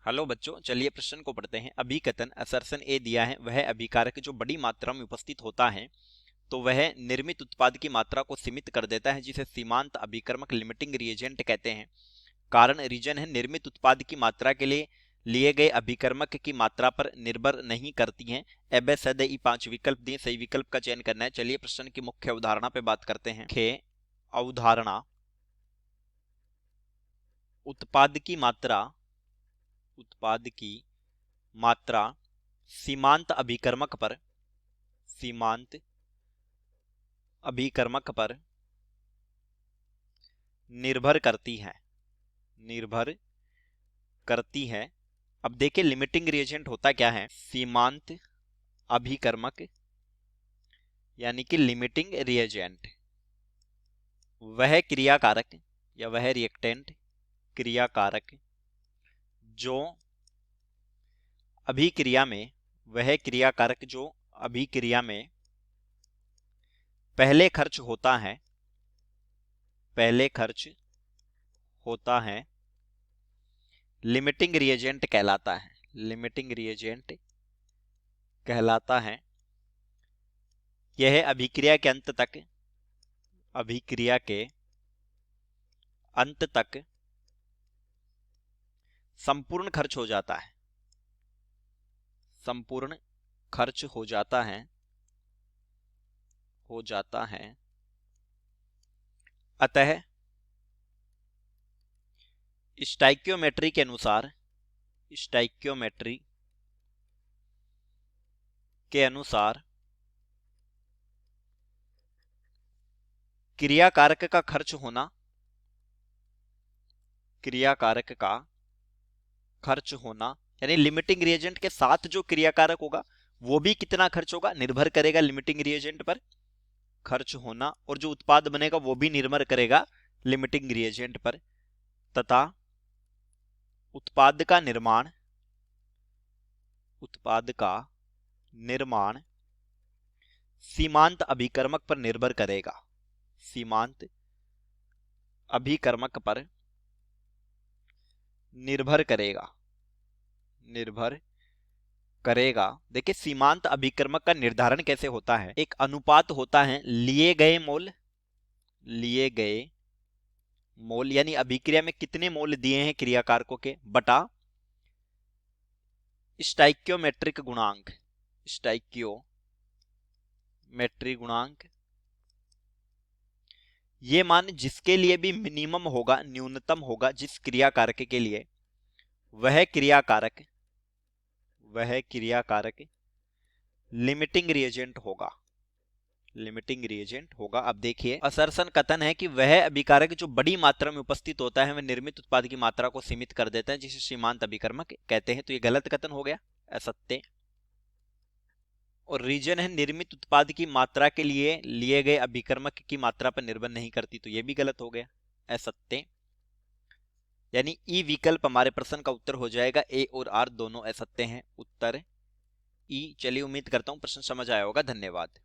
Hello बच्चों, चलिए प्रश्न को पढ़ते हैं। अभिकथन असर्शन ए दिया है, वह अभिकारक जो बड़ी मात्रा में उपस्थित होता है तो वह निर्मित उत्पाद की मात्रा को सीमित कर देता है, जिसे सीमांत अभिकर्मक लिमिटिंग रिएजेंट कहते हैं। कारण रीजन है निर्मित उत्पाद की मात्रा के लिए गए अभिकर्मक की मात्रा पर निर्भर नहीं करती हैं। अब सदैव 5 विकल्प दिए, सही विकल्प का चयन करना है। चलिए प्रश्न की मुख्य अवधारणा पे बात करते हैं। खे अवधारणा, उत्पाद की मात्रा सीमांत अभिकर्मक पर निर्भर करती है। अब देखिए लिमिटिंग रिएजेंट होता क्या है। सीमांत अभिकर्मक यानी कि लिमिटिंग रिएजेंट वह क्रियाकारक या वह रिएक्टेंट क्रियाकारक जो अभिक्रिया में पहले खर्च होता है लिमिटिंग रिएजेंट कहलाता है। यह अभिक्रिया के अंत तक संपूर्ण खर्च हो जाता है। अतः स्टोइकियोमेट्री के अनुसार क्रियाकारक का खर्च होना यानी लिमिटिंग रिएजेंट के साथ जो क्रियाकारक होगा वो भी कितना खर्च होगा, निर्भर करेगा लिमिटिंग रिएजेंट पर खर्च होना, और जो उत्पाद बनेगा वो भी निर्भर करेगा लिमिटिंग रिएजेंट पर, तथा उत्पाद का निर्माण सीमांत अभिकर्मक पर निर्भर करेगा। देखिए सीमांत अभिकर्मक का निर्धारण कैसे होता है। एक अनुपात होता है लिए गए मोल यानी अभिक्रिया में कितने मोल दिए हैं क्रियाकारकों के, बटा स्टोइकियोमेट्रिक गुणांक। ये मान जिसके लिए भी मिनिमम होगा, न्यूनतम होगा जिस क्रियाकारक के लिए, वह क्रियाकारक लिमिटिंग रिएजेंट होगा। अब देखिए असर्शन कथन है कि वह अभिकारक जो बड़ी मात्रा में उपस्थित होता है वह निर्मित उत्पाद की मात्रा को सीमित कर देता है, जिसे सीमांत अभिकर्मक कहते हैं। तो ये गलत कथन हो गया, असत्य। और रीजन है निर्मित उत्पाद की मात्रा के लिए गए अभिकर्मक की मात्रा पर निर्भर नहीं करती, तो ये भी गलत हो गया, असत्य। यानी ई विकल्प हमारे प्रश्न का उत्तर हो जाएगा। ए और आर दोनों असत्य हैं, उत्तर ई। चलिए उम्मीद करता हूं प्रश्न समझ आया होगा। धन्यवाद।